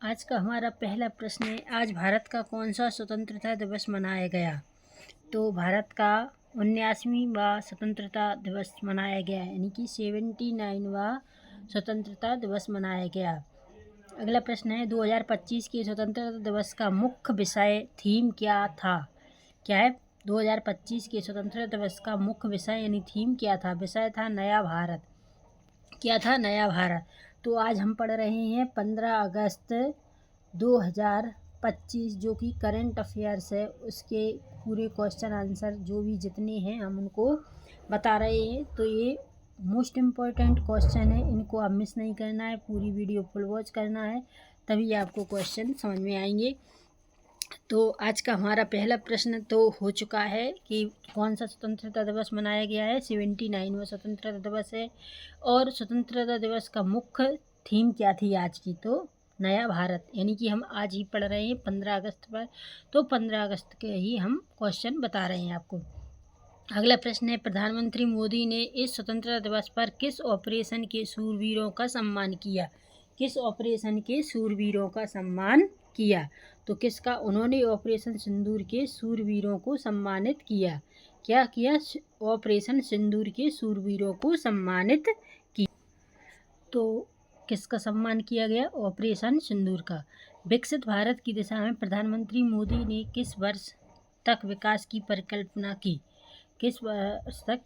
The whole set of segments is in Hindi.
आज का हमारा पहला प्रश्न है, आज भारत का कौन सा स्वतंत्रता दिवस मनाया गया। तो भारत का 79वां स्वतंत्रता दिवस मनाया गया, यानी कि 79वां स्वतंत्रता दिवस मनाया गया। अगला प्रश्न है, 2025 के स्वतंत्रता दिवस का मुख्य विषय थीम क्या था। क्या है 2025 के स्वतंत्रता दिवस का मुख्य विषय यानी थीम क्या था। विषय था नया भारत। क्या था? नया भारत। तो आज हम पढ़ रहे हैं 15 अगस्त 2025 जो कि करंट अफेयर्स है, उसके पूरे क्वेश्चन आंसर जो भी जितने हैं हम उनको बता रहे हैं। तो ये मोस्ट इम्पॉर्टेंट क्वेश्चन है, इनको आप मिस नहीं करना है, पूरी वीडियो फुल वॉच करना है, तभी आपको क्वेश्चन समझ में आएंगे। तो आज का हमारा पहला प्रश्न तो हो चुका है कि कौन सा स्वतंत्रता दिवस मनाया गया है। 79वां स्वतंत्रता दिवस है। और स्वतंत्रता दिवस का मुख्य थीम क्या थी आज की, तो नया भारत, यानी कि हम आज ही पढ़ रहे हैं 15 अगस्त पर। तो 15 अगस्त के ही हम क्वेश्चन बता रहे हैं आपको। अगला प्रश्न है, प्रधानमंत्री मोदी ने इस स्वतंत्रता दिवस पर किस ऑपरेशन के शूरवीरों का सम्मान किया। किस ऑपरेशन के शूरवीरों का सम्मान किया। तो किसका? उन्होंने ऑपरेशन सिंदूर के शूरवीरों को सम्मानित किया। क्या किया? ऑपरेशन सिंदूर के शूरवीरों को सम्मानित किया। तो किसका सम्मान किया गया? ऑपरेशन सिंदूर का। विकसित भारत की दिशा में प्रधानमंत्री मोदी ने किस वर्ष तक विकास की परिकल्पना की। किस वर्ष तक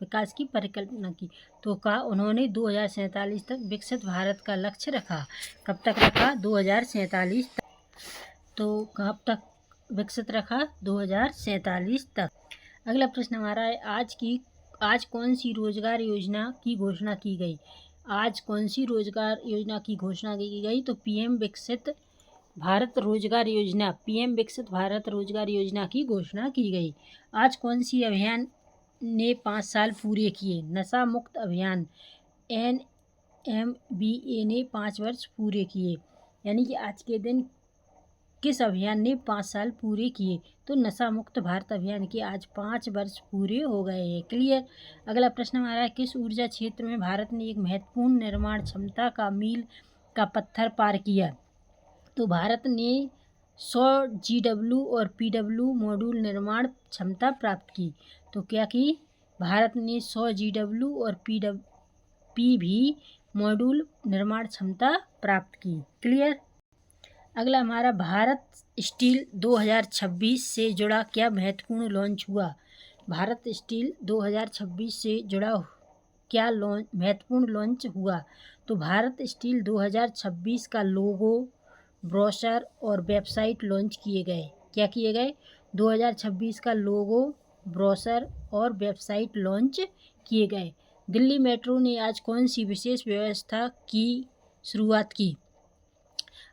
विकास की परिकल्पना की। तो कहा उन्होंने 2047 तक विकसित भारत का लक्ष्य रखा। कब तक रखा? 2047 तक। तो कब तक विकसित रखा? 2047 तक। अगला प्रश्न हमारा है, आज कौन सी रोजगार योजना की घोषणा की गई। आज कौन सी रोजगार योजना की घोषणा की गई। तो पीएम विकसित भारत रोजगार योजना, पीएम विकसित भारत रोजगार योजना की घोषणा की गई। आज कौन सी अभियान ने 5 साल पूरे किए। नशा मुक्त अभियान NMBA ने 5 वर्ष पूरे किए, यानी कि आज के दिन किस अभियान ने 5 साल पूरे किए। तो नशा मुक्त भारत अभियान के आज 5 वर्ष पूरे हो गए हैं। क्लियर। अगला प्रश्न हमारा है, किस ऊर्जा क्षेत्र में भारत ने एक महत्वपूर्ण निर्माण क्षमता का मील का पत्थर पार किया। तो भारत ने 100 GW और PW मॉड्यूल निर्माण क्षमता प्राप्त की। तो क्या की? भारत ने 100 GW और PV मॉड्यूल निर्माण क्षमता प्राप्त की। क्लियर। अगला हमारा, भारत स्टील 2026 से जुड़ा क्या महत्वपूर्ण लॉन्च हुआ। भारत स्टील 2026 से जुड़ा क्या महत्वपूर्ण लॉन्च हुआ। तो भारत स्टील 2026 का लोगो, ब्रोशर और वेबसाइट लॉन्च किए गए। क्या किए गए? 2026 का लोगो, ब्रोशर और वेबसाइट लॉन्च किए गए। दिल्ली मेट्रो ने आज कौन सी विशेष व्यवस्था की शुरुआत की।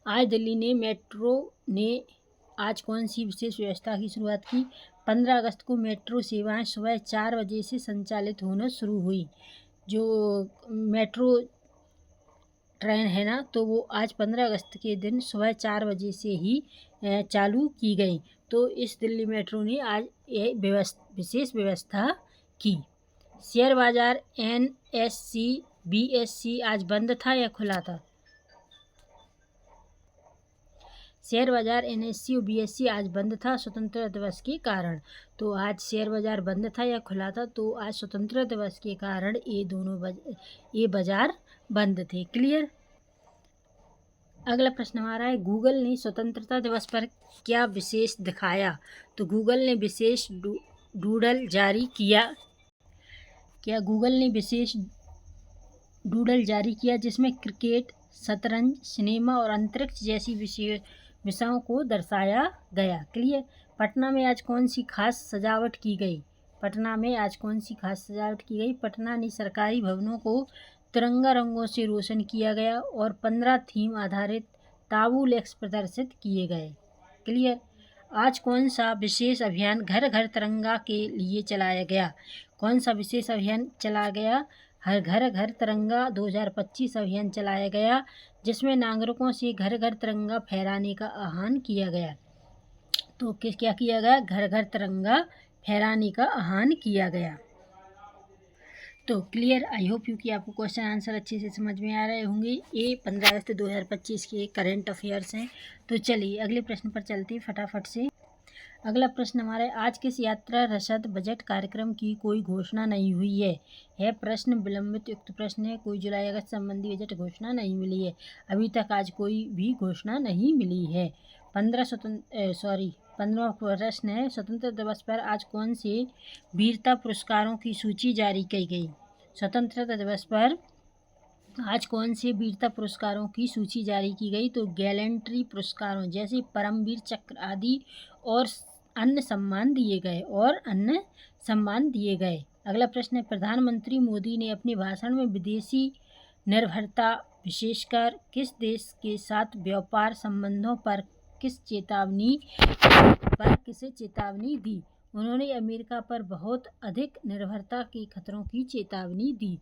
आज दिल्ली ने मेट्रो ने आज कौन सी विशेष व्यवस्था की शुरुआत की। 15 अगस्त को मेट्रो सेवाएं सुबह 4 बजे से संचालित होना शुरू हुई। जो मेट्रो ट्रेन है ना, तो वो आज 15 अगस्त के दिन सुबह 4 बजे से ही चालू की गई। तो इस दिल्ली मेट्रो ने आज ये विशेष व्यवस्था की। शेयर बाजार NSE BSE आज बंद था या खुला था। शेयर बाजार NSE और BSE आज बंद था स्वतंत्रता दिवस के कारण। तो आज शेयर बाजार बंद था या खुला था। तो आज स्वतंत्रता दिवस के कारण ये बाजार बंद थे। क्लियर। अगला प्रश्न हमारा है, गूगल ने स्वतंत्रता दिवस पर क्या विशेष दिखाया। तो गूगल ने विशेष डूडल जारी किया। क्या गूगल ने विशेष डूडल जारी किया जिसमें क्रिकेट, शतरंज, सिनेमा और अंतरिक्ष जैसी विषयों को दर्शाया गया। क्लियर। पटना में आज कौन सी खास सजावट की गई। पटना में आज कौन सी खास सजावट की गई। पटना ने सरकारी भवनों को तिरंगा रंगों से रोशन किया गया और 15 थीम आधारित ताबूलेक्स प्रदर्शित किए गए। क्लियर। आज कौन सा विशेष अभियान घर घर तिरंगा के लिए चलाया गया। कौन सा विशेष अभियान चलाया गया। हर घर घर तिरंगा 2025 अभियान चलाया गया, जिसमें नागरिकों से घर घर तिरंगा फहराने का आह्वान किया गया। तो क्या किया गया? घर घर तिरंगा फहराने का आह्वान किया गया। तो क्लियर, आई होप यू कि आपको क्वेश्चन आंसर अच्छे से समझ में आ रहे होंगे। ये 15 अगस्त 2025 के करंट अफेयर्स हैं। तो चलिए अगले प्रश्न पर चलते हैं फटाफट से। अगला प्रश्न हमारा है, आज किस यात्रा रसद बजट कार्यक्रम की कोई घोषणा नहीं हुई है। यह प्रश्न विलंबित युक्त प्रश्न है। कोई जुलाई अगस्त संबंधी बजट घोषणा नहीं मिली है। अभी तक आज कोई भी घोषणा नहीं मिली है। 15वां प्रश्न है, स्वतंत्रता दिवस पर आज कौन से वीरता पुरस्कारों की सूची जारी की गई। स्वतंत्रता दिवस पर आज कौन से वीरता पुरस्कारों की सूची जारी की गई। तो गैलेंट्री पुरस्कारों जैसे परमवीर चक्र आदि और अन्य सम्मान दिए गए। अगला प्रश्न है, प्रधानमंत्री मोदी ने अपने भाषण में विदेशी निर्भरता विशेषकर किस देश के साथ व्यापार संबंधों पर किसे चेतावनी दी। उन्होंने अमेरिका पर बहुत अधिक निर्भरता के खतरों की चेतावनी दी।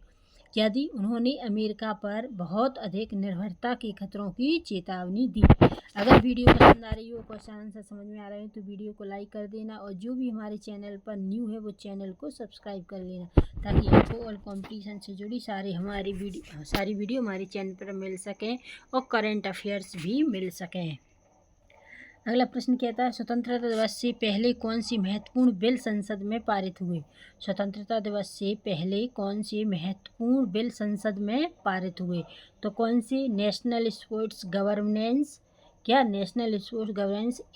क्या दी? उन्होंने अमेरिका पर बहुत अधिक निर्भरता के खतरों की चेतावनी दी। अगर वीडियो पसंद आ रही हो, क्वेश्चन आंसर समझ में आ रहे हो तो वीडियो को लाइक कर देना और जो भी हमारे चैनल पर न्यू है वो चैनल को सब्सक्राइब कर लेना, ताकि आपको और कंपटीशन से जुड़ी सारी वीडियो हमारे चैनल पर मिल सकें और करंट अफेयर्स भी मिल सकें। अगला प्रश्न कहता है, स्वतंत्रता दिवस से पहले कौन सी महत्वपूर्ण बिल संसद में पारित हुए। स्वतंत्रता दिवस से पहले कौन से महत्वपूर्ण बिल संसद में पारित हुए। तो कौन से नेशनल स्पोर्ट्स गवर्नेंस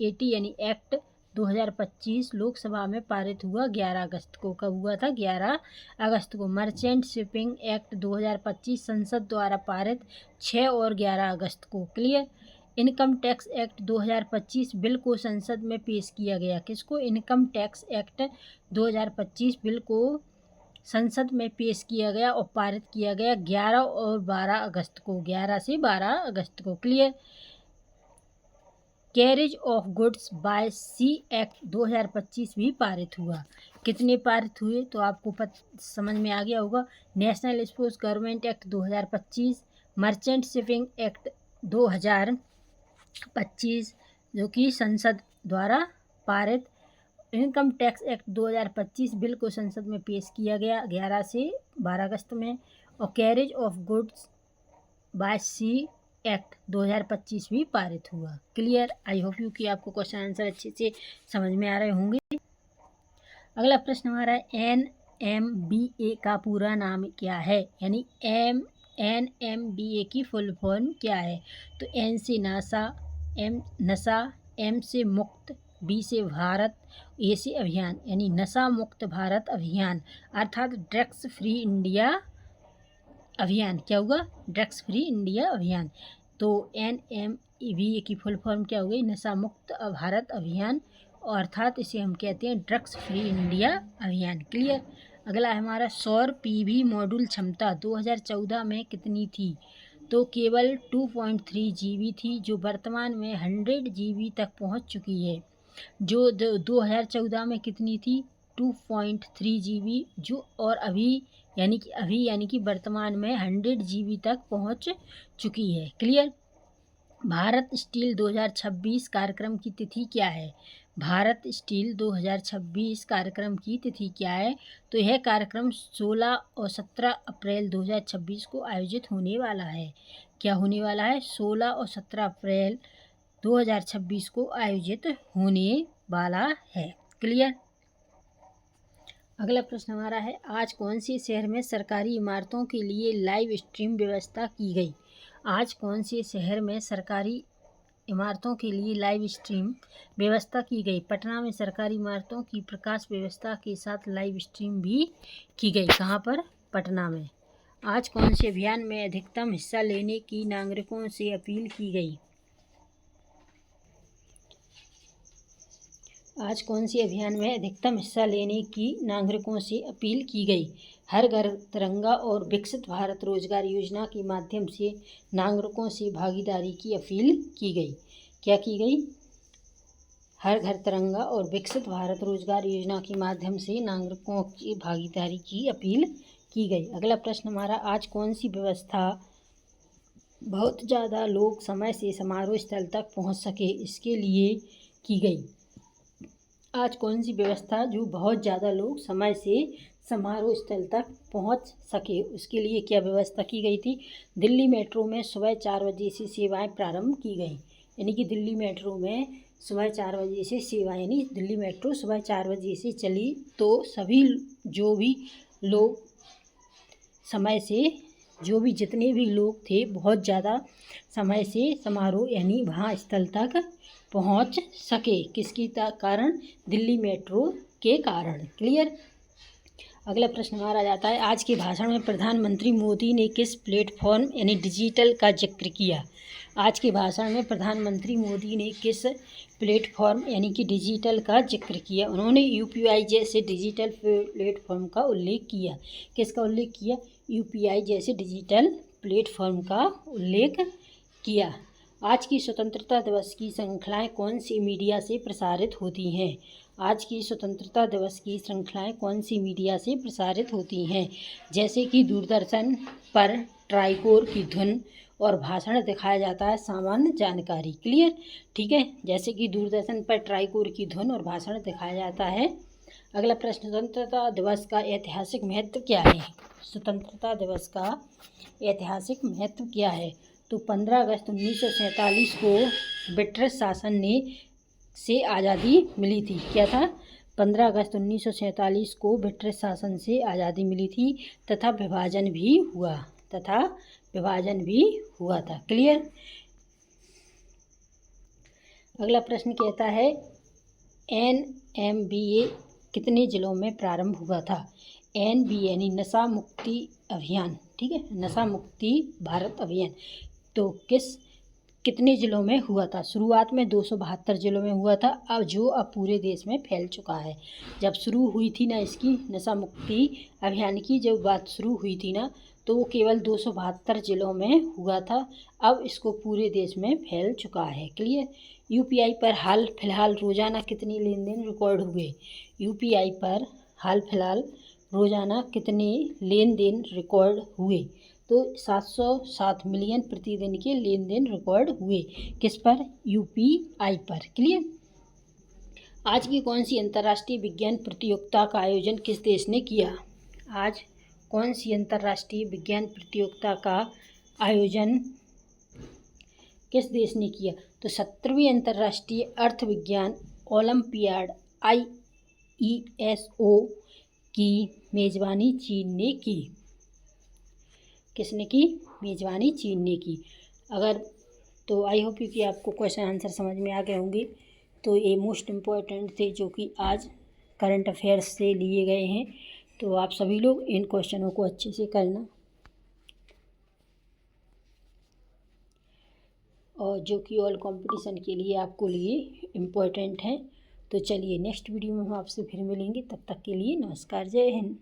80 यानी एक्ट 2025 लोकसभा में पारित हुआ 11 अगस्त को। कब हुआ था? 11 अगस्त को। मर्चेंट शिपिंग एक्ट 2025 संसद द्वारा पारित 6 और 11 अगस्त को। Clear. Income tax act 2025 bill को संसद में पेश किया गया। किसको? इनकम टैक्स एक्ट 2025 बिल को संसद में पेश किया गया और पारित किया गया 11 और 12 अगस्त को। 11 से 12 अगस्त को। Clear. Carriage of goods by sea act 2025 भी पारित हुआ। कितने पारित हुए? तो आपको समझ में आ गया होगा। National sports government act 2025, merchant shipping act 2025 जो कि संसद द्वारा पारित, इनकम टैक्स एक्ट 2025 बिल को संसद में पेश किया गया 11 से 12 अगस्त में, और carriage of goods by sea act 2025 भी पारित हुआ। क्लियर। आई होप यू कि आपको क्वेश्चन आंसर अच्छे से समझ में आ रहे होंगे। अगला प्रश्न हमारा NMBA का पूरा नाम क्या है, यानी NMBA की फुल फॉर्म क्या है। तो N से नासा, नशा, M से मुक्त, B से भारत, A से अभियान, यानी नशा मुक्त भारत अभियान, अर्थात ड्रग्स फ्री इंडिया अभियान। क्या होगा? ड्रग्स फ्री इंडिया अभियान। तो NMBA की फुल फॉर्म क्या हो गई? नशा मुक्त भारत अभियान, और अर्थात इसे हम कहते हैं ड्रग्स फ्री इंडिया अभियान। क्लियर। अगला है हमारा, सौर PV मॉड्यूल क्षमता 2014 में कितनी थी। तो केवल 2.3 GB थी, जो वर्तमान में 100 GB तक पहुंच चुकी है। जो 2014 में कितनी थी? 2.3 GB, जो और अभी यानी कि वर्तमान में 100 GB तक पहुंच चुकी है। क्लियर। भारत स्टील 2026 कार्यक्रम की तिथि क्या है। भारत स्टील 2026 कार्यक्रम की तिथि क्या है। तो यह कार्यक्रम 16 और 17 अप्रैल 2026 को आयोजित होने वाला है। क्या होने वाला है? 16 और 17 अप्रैल 2026 को आयोजित होने वाला है। क्लियर। अगला प्रश्न हमारा है, आज कौन से शहर में सरकारी इमारतों के लिए लाइव स्ट्रीम व्यवस्था की गई। आज कौन से शहर में सरकारी इमारतों के लिए लाइव स्ट्रीम व्यवस्था की गई। पटना में सरकारी इमारतों की प्रकाश व्यवस्था के साथ लाइव स्ट्रीम भी की गई। कहाँ पर? पटना में। आज कौन से अभियान में अधिकतम हिस्सा लेने की नागरिकों से अपील की गई। आज कौन सी अभियान में अधिकतम हिस्सा लेने की नागरिकों से अपील की गई। हर घर तिरंगा और विकसित भारत रोजगार योजना के माध्यम से नागरिकों से भागीदारी की अपील की गई। क्या की गई? हर घर तिरंगा और विकसित भारत रोजगार योजना के माध्यम से नागरिकों की भागीदारी की अपील की गई। अगला प्रश्न हमारा, आज कौन सी व्यवस्था बहुत ज़्यादा लोग समय से समारोह स्थल तक पहुंच सके इसके लिए की गई। आज कौन सी व्यवस्था जो बहुत ज़्यादा लोग समय से समारोह स्थल तक पहुंच सके, उसके लिए क्या व्यवस्था की गई थी। दिल्ली मेट्रो में सुबह 4 बजे से सेवाएं प्रारंभ की गई, यानी कि दिल्ली मेट्रो में सुबह 4 बजे से सेवाएं, यानी दिल्ली मेट्रो सुबह 4 बजे से चली तो सभी जो भी लोग समय से, जो भी जितने भी लोग थे बहुत ज़्यादा समय से समारोह यानी वहाँ स्थल तक पहुँच सके, किसके कारण, दिल्ली मेट्रो के कारण। क्लियर। अगला प्रश्न हमारा जाता है, आज के भाषण में प्रधानमंत्री मोदी ने किस प्लेटफॉर्म यानी डिजिटल का जिक्र किया। आज के भाषण में प्रधानमंत्री मोदी ने किस प्लेटफॉर्म यानी कि डिजिटल का जिक्र किया। उन्होंने यूपीआई जैसे डिजिटल प्लेटफॉर्म का उल्लेख किया। किसका उल्लेख किया? यूपीआई जैसे डिजिटल प्लेटफॉर्म का उल्लेख किया। आज की स्वतंत्रता दिवस की श्रृंखलाएं कौन सी मीडिया से प्रसारित होती हैं। आज की स्वतंत्रता दिवस की श्रृंखलाएं कौन सी मीडिया से प्रसारित होती हैं। जैसे कि दूरदर्शन पर ट्राइकोर की धुन और भाषण दिखाया जाता है, सामान्य जानकारी। क्लियर। ठीक है, जैसे कि दूरदर्शन पर ट्राइकोर की धुन और भाषण दिखाया जाता है। अगला प्रश्न, स्वतंत्रता दिवस का ऐतिहासिक महत्व क्या है। स्वतंत्रता दिवस का ऐतिहासिक महत्व क्या है। तो 15 अगस्त 1947 को ब्रिटिश शासन से आज़ादी मिली थी। क्या था? 15 अगस्त 1947 को ब्रिटिश शासन से आज़ादी मिली थी तथा विभाजन भी हुआ था। क्लियर। अगला प्रश्न कहता है, NMBA कितने जिलों में प्रारंभ हुआ था। NBA यानी नशा मुक्ति अभियान, ठीक है, नशा मुक्ति भारत अभियान, तो कितने ज़िलों में हुआ था। शुरुआत में 272 ज़िलों में हुआ था, अब पूरे देश में फैल चुका है। जब शुरू हुई थी ना इसकी नशा मुक्ति अभियान की जब बात शुरू हुई थी ना, तो वो केवल 272 ज़िलों में हुआ था, अब इसको पूरे देश में फैल चुका है। क्लियर। यूपीआई पर हाल फिलहाल रोज़ाना कितने लेन देन रिकॉर्ड हुए। यूपीआई पर हाल फिलहाल रोज़ाना कितने लेन देन रिकॉर्ड हुए। तो 707 मिलियन प्रतिदिन के लेन देन रिकॉर्ड हुए। किस पर? यूपीआई पर। क्लियर। आज की कौन सी अंतर्राष्ट्रीय विज्ञान प्रतियोगिता का आयोजन किस देश ने किया। आज कौन सी अंतर्राष्ट्रीय विज्ञान प्रतियोगिता का आयोजन किस देश ने किया। तो 17वीं अंतर्राष्ट्रीय अर्थ विज्ञान ओलंपियाड IESO की मेज़बानी चीन ने की। किसने की? मेज़बानी चीन ने की। अगर तो आई होप कि आपको क्वेश्चन आंसर समझ में आ गए होंगे। तो ये मोस्ट इम्पॉर्टेंट थे जो कि आज करंट अफेयर्स से लिए गए हैं। तो आप सभी लोग इन क्वेश्चनों को अच्छे से करना, और जो कि ऑल कंपटीशन के लिए आपको लिए इम्पोर्टेंट है। तो चलिए नेक्स्ट वीडियो में हम आपसे फिर मिलेंगे, तब तक के लिए नमस्कार, जय हिंद।